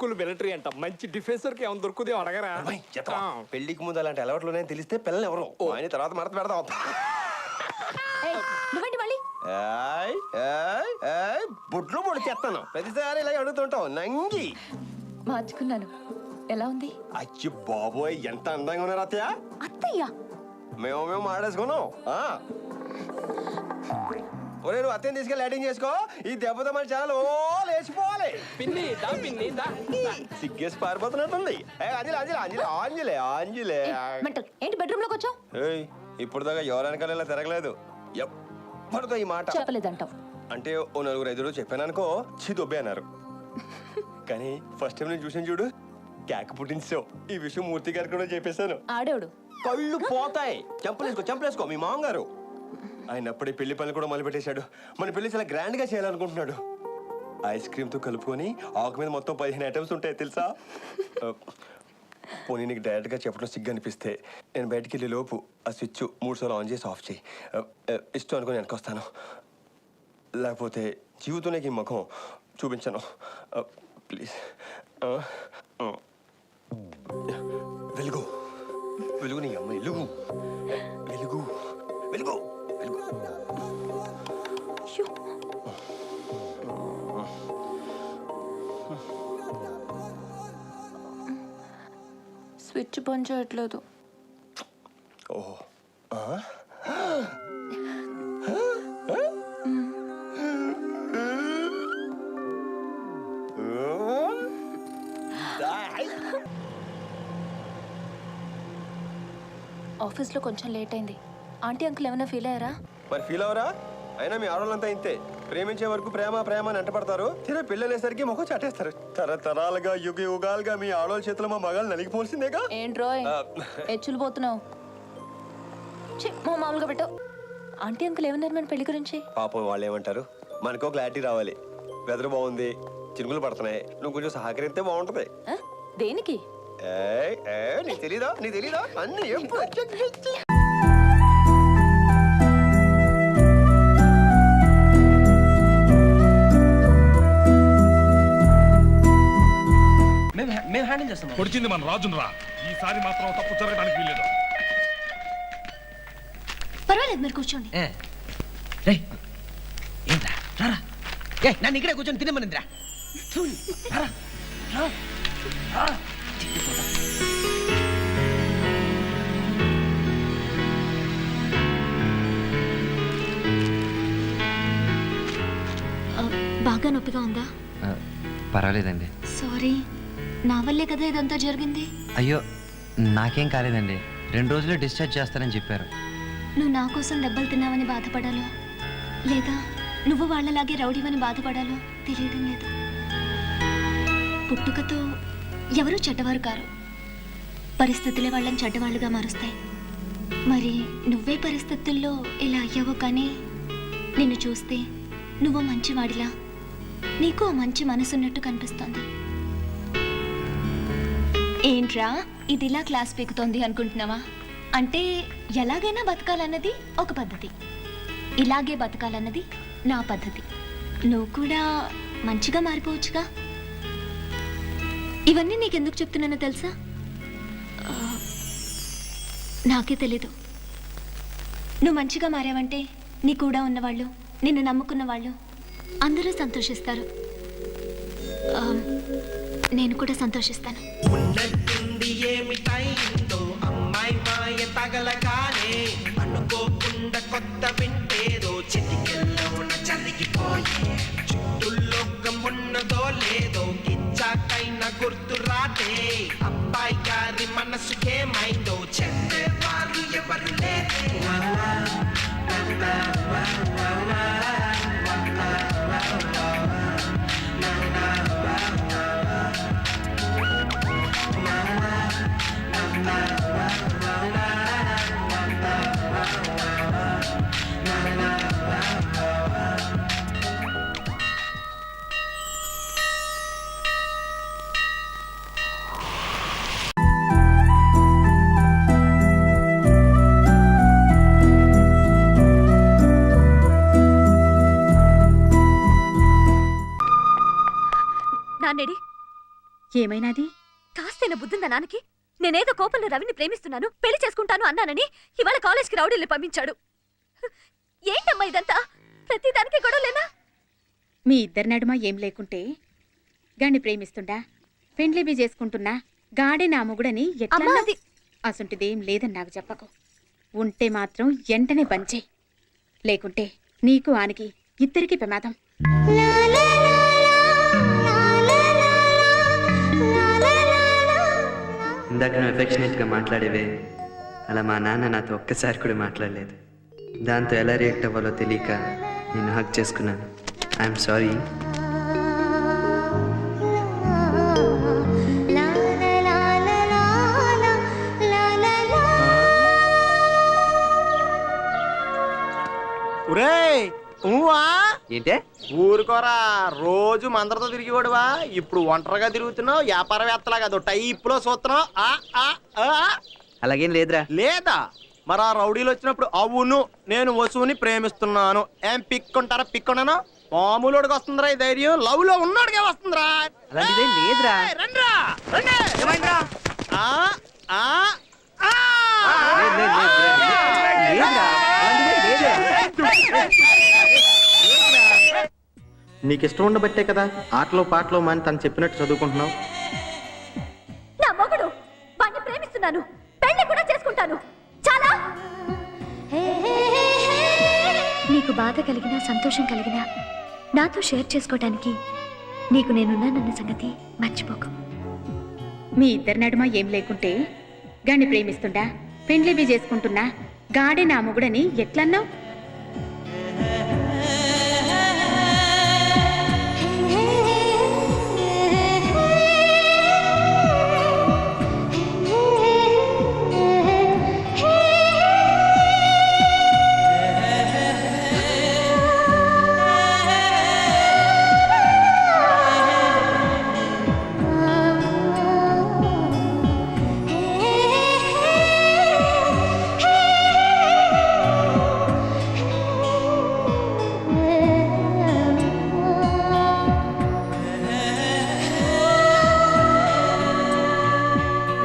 Full military అంట. మంచి డిఫెన్సర్ కి ఏమైనా దొరుకుదే అడగరా. పెళ్లికి ముందు అలాంటి అలవాట్లు ఉన్నాయని తెలిస్తే పిల్లలు ఎవరు ఆయన తర్వాత మడత పెడదాం. బుడ్లు పొడి చేస్తాను ప్రతిసారి ఇలా అడుగుతుంటావు నంగి. మార్చుకున్నాను. ఎలా ఉంది? అచ్చి బాబోయ్ ఎంత అందంగా ఉన్నారు అత్తయ్య. అత్తయ్య మేము మాడేసుకున్నాం. ఒరే నువ్వు అత్తయ్యని తీసుకెళ్ళి యాడింగ్ చేసుకో. ఈ దెబ్బతో మన ఛానల్ ఓ లేచిపోవాలి. పిన్ని దా పిన్ని దా. సిగ్గేసి పారిపోతున్నట్టుంది. ఆంజలే ఏంటి బెడ్రూమ్ లోకి వచ్చావు? ఇప్పుడు దాకా ఎవరనకాల ఇలా తిరగలేదు. ఎప్పటితో ఈ మాట చెప్పలేదంటావు. అంటే ఓ నలుగురు ఐదుగురు చెప్పాను అనుకో చి దొబ్బే అన్నారు. కానీ ఫస్ట్ టైం నేను చూసాను చూడు కేక పుట్టించావు. ఈ విషయం మూర్తి గారికి కూడా చెప్పేశాను. ఆడేవుడు కళ్ళు పోతాయి. చంపలేసుకో మీ మామగారు. ఆయన అప్పుడే పెళ్లి పనులు కూడా మొదలు పెట్టేశాడు. మన పెళ్లి చాలా గ్రాండ్ గా చేయాలనుకుంటున్నాడు. ఐస్ క్రీమ్ తో కలుపుకొని ఆకు మీద మొత్తం 15 ఐటమ్స్ ఉంటాయి తెలుసా. పోనీ నీకు డైరెక్ట్ గా చెప్పడం సిగ్గు అనిపిస్తే నేను బయటికి వెళ్ళే లోపు ఆ స్విచ్ 3 సార్లు ఆన్ చేసి ఆఫ్ చేయి. ఇష్టం అనుకుని వెనకొస్తాను. లేకపోతే జీవితంలోకి ముఖం చూపించను ప్లీజ్. వెలుగు వెలుగు నీ అమ్మ వెలుగు వెలుగు వెలుగు వెలుగు. స్విచ్ పని చేయట్లేదు. ఓహో ఆఫీస్లో కొంచెం లేట్ అయింది. ఆంటీ అంకుల్ ఏమైనా ఫీల్ అయ్యారా? మరి ఫీల్ అవరా? అయినా మీ ఆడవాళ్ళంతా ఇంతే. ప్రేమించే వరకు ప్రేమ ప్రేమ అని అంటపడతారు. తీరా పెళ్ళనేసరికి ముఖం చాటేస్తారు. తరతరాలుగా యుగ యుగాలుగా మీ ఆడవాళ్ళ చేతిలో మా మగాళ్ళు నలిగిపోల్సిందేగా. ఏంట్రోయ్ ఎచ్చులు పోతున్నావు? మా మామూలుగా పెట్టావు. ఆంటీ అంకుల్ ఏమన్నారు మన పెళ్లి గురించి? పాపం వాళ్ళు ఏమంటారు? మనకో క్లారిటీ రావాలి. వెదర్ బాగుంది, చినుకులు పడుతున్నాయి, నువ్వు కొంచెం సహకరిస్తే బాగుంటది. దేనికి? నీకు తెలీదా అన్ని ఎప్పుడు మేము హ్యాండిల్ చేస్తాం. పొడిచింది మన రాజునరా. ఈసారి మాత్రం తప్పు జరగడానికి వీల్లేదు. పర్వాలేదు మీరు కూర్చోండి. ఏంట్రా రారా. నన్ను ఇక్కడే కూర్చొని తినమనిందిరా. బాగా నొప్పిగా ఉందా? పర్వాలేదండి. సారీ, నా వల్లే కదా ఇదంతా జరిగింది. అయ్యో నాకేం కాలేదండి. 2 రోజుల్లో డిశ్చార్జ్ చేస్తారని చెప్పారు. నువ్వు నా కోసం దెబ్బలు తిన్నావని బాధపడాలో లేదా నువ్వు వాళ్ళలాగే రౌడీవని బాధపడాలో తెలియడం లేదు. పుట్టుకతో ఎవరూ చెడ్డవారు కారు. పరిస్థితులే వాళ్ళని చెడ్డవాళ్ళుగా మారుస్తాయి. మరి నువ్వే పరిస్థితుల్లో ఇలా అయ్యావో కానీ నిన్ను చూస్తే నువ్వు మంచివాడిలా, నీకు మంచి మనసున్నట్టు కనిపిస్తోంది. ఏంట్రా ఇదిలా క్లాస్ పీకుతోంది అనుకుంటున్నావా? అంటే ఎలాగైనా బతకాలన్నది ఒక పద్ధతి, ఇలాగే బతకాలన్నది నా పద్ధతి. నువ్వు కూడా మంచిగా మారిపోవచ్చుగా. ఇవన్నీ నీకెందుకు చెప్తున్నానో తెలుసా? నాకే తెలీదు. నువ్వు మంచిగా మారావంటే నీ కూడా ఉన్నవాళ్ళు, నిన్ను నమ్ముకున్న వాళ్ళు అందరూ సంతోషిస్తారు. నేను కూడా సంతోషిస్తాను. అనుకోకుండా కొత్త వింటేదో చిటికెళ్ళవున జరిగిపోయి చుట్టూలోకం ఉన్నదో లేదో కిచ్చాకైనా గుర్తు రాదే. అబ్బాయి గారి మనసుకేమైందో చెప్పేవారు ఎవరు లేదే. ఏమైనాది? కాస్తైనా బుద్ధిందా నాన్నకి? నేనేదో కోపంలో రవిని ప్రేమిస్తున్నాను, పెళ్లి చేసుకుంటాను అన్నానని ఇవాళ కాలేజ్కి రౌడీల్ని పంపించాడు. ఏంటమ్మా ఇదంతా? ప్రతిదానికి గొడవలేనా? మీ ఇద్దరి నడుమ ఏం లేకుంటే గాని ప్రేమిస్తుండా, పెండ్లిబి చేసుకుంటున్నా, గాడే నా మొగుడని ఎట్లా? అమ్మా, అది అసంటిదేం లేదని నాకు చెప్పకు. ఉంటే మాత్రం ఎంటనే బంచే, లేకుంటే నీకు ఆనికి ఇద్దరికి ప్రమాదం. ఇందాక నువ్వు ఎఫెక్షనేట్గా మాట్లాడేవే, అలా మా నాన్న నాతో ఒక్కసారి కూడా మాట్లాడలేదు. దాంతో ఎలా రియాక్ట్ అవ్వాలో తెలియక నేను హక్ చేసుకున్నాను. I'm sorry. ఒరేయ్ నువ్వా? ఏంటే? ఊరుకోరా, రోజు మందరితో తిరిగివాడువా, ఇప్పుడు ఒంటరిగా తిరుగుతున్నావు, వ్యాపారవేత్తలాగా అదో టైప్ లో చూస్తున్నావు. అలాగేం లేదురా. లేదా మరి ఆ రౌడీలు వచ్చినప్పుడు అవును నేను వసుని ప్రేమిస్తున్నాను ఏం పిక్కుంటారా? పిక్కున్నాను మామూలుడికి వస్తుందిరా ఈ ధైర్యం, లవ్ లో ఉన్నోడికే వస్తుందిరా. అలాంటిదేం లేదురా. ఏయ్, రండ్రా, రండి. ఆ, ఆ, ఆ. నీకు ఇష్టం ఉండబట్టే కదా ఆటలో పాటలో మాని తను చెప్పినట్టు చదువుకుంటున్నావు. నా మొగుడు, వాణ్ణి ప్రేమిస్తున్నాను, పెళ్లి కూడా చేసుకుంటాను. చాలా నీకు బాధ కలిగినా సంతోషం కలిగినా నాతో షేర్ చేసుకోవడానికి నీకు నేనున్నానన్న సంగతి మర్చిపోకు. మీ ఇద్దరి నడుమ ఏం లేకుంటే గాని ప్రేమిస్తుండా, పెండ్లిబి చేసుకుంటున్నా, గాడే నా మొగుడని ఎట్లన్నావు?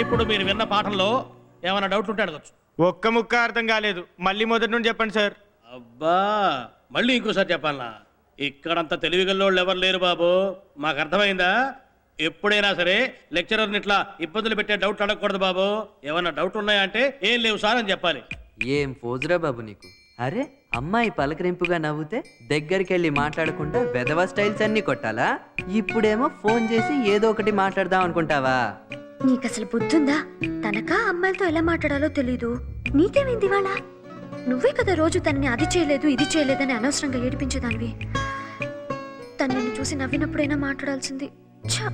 ఇప్పుడు మీరు విన్న పాఠంలో ఏమైనా డౌట్లు ఉంటే అడగచ్చు. ఒక్క ముక్క అర్థం కాలేదు, మళ్ళీ మొదటి నుండి చెప్పండి సార్. అబ్బా, మళ్ళీ ఇంకోసారి చెప్పాలనా? ఇక్కడంత తెలివిగల్లోళ్ళు ఎవరు లేరు బాబు, మాకు అర్థమైందా? ఎప్పుడైనా సరే లెక్చరర్ని ఇట్లా ఇబ్బందులు పెట్టే డౌట్ అడగకూడదు బాబు. ఏమన్నా డౌట్ ఉన్నాయా అంటే ఏం లేవు సార్ అని చెప్పాలి. ఏం పోజురా బాబు నీకు. అరే, అమ్మాయి పలకరింపుగా నవ్వుతే దగ్గరికి వెళ్ళి మాట్లాడకుండా వెధవ స్టైల్స్ అన్ని కొట్టాలా? ఇప్పుడేమో ఫోన్ చేసి ఏదో ఒకటి మాట్లాడదాం అనుకుంటావా? నీకసలు బుద్ధుందా? తనకా అమ్మాయిలతో ఎలా మాట్లాడాలో తెలీదు. నీకేమైంది వాళ్ళ? నువ్వే కదా రోజు తనని అది చేయలేదు ఇది చేయలేదని అనవసరంగా ఏడిపించేదానివి. తను నిన్ను చూసి నవ్వినప్పుడైనా మాట్లాడాల్సింది. ఛ!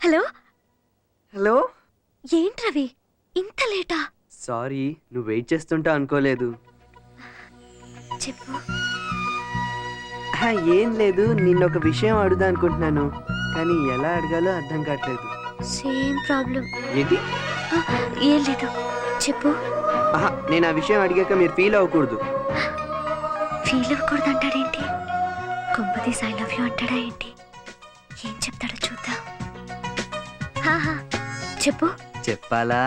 హలో హలో, ఏంటి రవి, ఇంత లేటా? సారీ, నువ్వు వెయిట్ చేస్తుంటా అనుకోలేదు. చెప్పు. ఏం లేదు, నిన్న ఒక విషయం అడుగుదా అనుకుంటున్నాను, కానీ ఎలా అడగాలో అర్థం కావట్లేదు. Same problem. ఏంటి? ఏం లేదు, చెప్పు. నేను ఆ విషయం అడిగాక మీరు ఫీల్ అవ్వకూడదు. ఫీల్ అవ్వకూడదు అంటాడేంటి? కొంపతీసి ఐ లవ్ యూ అంటాడా ఏంటి? ఏం చెప్తాడో చూద్దాం. చెప్పు. చెప్పాలా?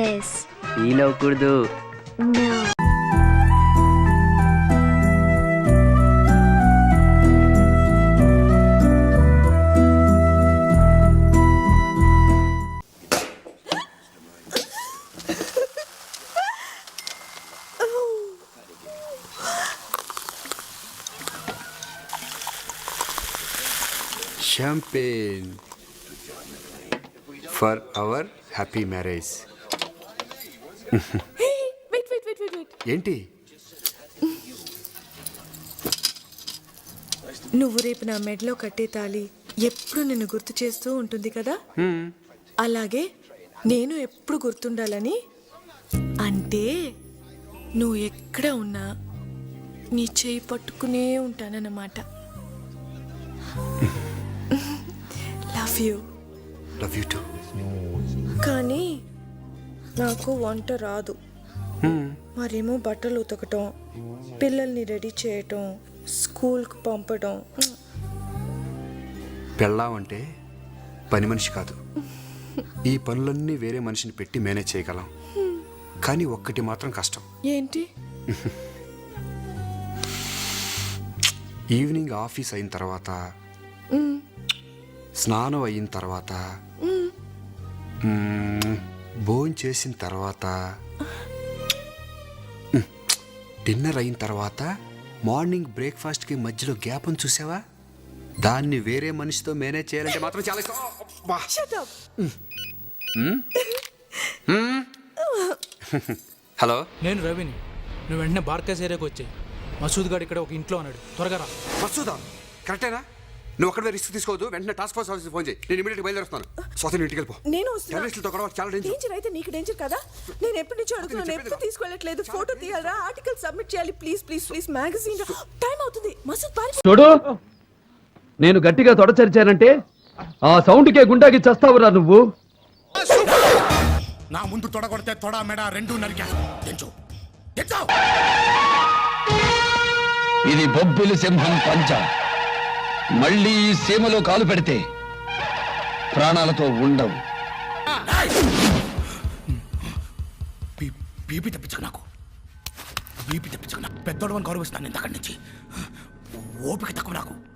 ఎస్. ఫీల్ అవ్వకూడదు. No. champagne for our happy marriage. Wait ఏంటి? నువ్వు రేపు నా మెడలో కట్టే తాళి ఎప్పుడు నిన్ను గుర్తు చేస్తూ ఉంటుంది కదా, అలాగే నేను ఎప్పుడు గుర్తుండాలని, అంటే నువ్వు ఎక్కడ ఉన్నా నీ చేయి పట్టుకునే ఉంటానన్నమాట. Love you. Love you two. కానీ నాకు వంట రాదు. మరేమో బట్టలు ఉతకటం, పిల్లల్ని రెడీ చేయటం, స్కూల్కి పంపడం. పెళ్ళాం అంటే పని మనిషి కాదు. ఈ పనులన్నీ వేరే మనిషిని పెట్టి మేనేజ్ చేయగలం. కానీ ఒక్కటి మాత్రం కష్టం. ఏంటి? ఈవినింగ్ ఆఫీస్ అయిన తర్వాత, స్నానం అయిన తర్వాత, భోజనం చేసిన తర్వాత, డిన్నర్ అయిన తర్వాత, మార్నింగ్ బ్రేక్ఫాస్ట్కి మధ్యలో గ్యాప్ అని చూసావా? దాన్ని వేరే మనిషితో మేనేజ్ చేయాలంటే మాత్రం చాలా ఇష్టం. అబ్బా. హలో, నేను రవిని. నువ్వు వెంటనే బార్కేస్ ఏరియాకి వచ్చాయి. మసూద్ గారు ఇక్కడ ఒక ఇంట్లో అన్నాడు, త్వరగా రా. మసూదా? కరెక్టేనా? నువ్వు అక్కడ రిస్క్ తీసుకోవద్దు. వెంటనే టాస్క్ ఫోర్స్ ఆఫీస్కి ఫోన్ చేయి. నేను ఇమీడియట్గా బయలుదేరుస్తాను. స్వాతి ఇంటికి వెళ్ళిపో. నేను టెర్రరిస్టులతో గొడవ చాలా డేంజర్. డేంజర్ అయితే నీకు డేంజర్ కదా. నేను ఎప్పటి నుంచో అడుగుతున్నాను, ఎప్పుడు తీసుకెళ్ళట్లేదు. ఫోటో తీయాలరా, ఆర్టికల్ సబ్మిట్ చేయాలి. Please please please, magazine time అవుతుంది. మసూద్ పారి. చూడు, నేను గట్టిగా తొడచరిచానంటే ఆ సౌండ్కే గుండాకి చస్తావురా నువ్వు. నా ముందు తొడగొడితే తొడ మెడ రెండు నరికేస్తా. ఇది బొబ్బిలి సింహం పంచ. మళ్ళీ ఈ సీమలో కాలు పెడితే ప్రాణాలతో ఉండవు. బీపీ తెప్పించకు నాకు. బీపీ తెప్పించకు నాకు. పెద్దోడు అని గౌరవిస్తాను ఇంతకడి నుంచి. ఓపిక తక్కువ నాకు.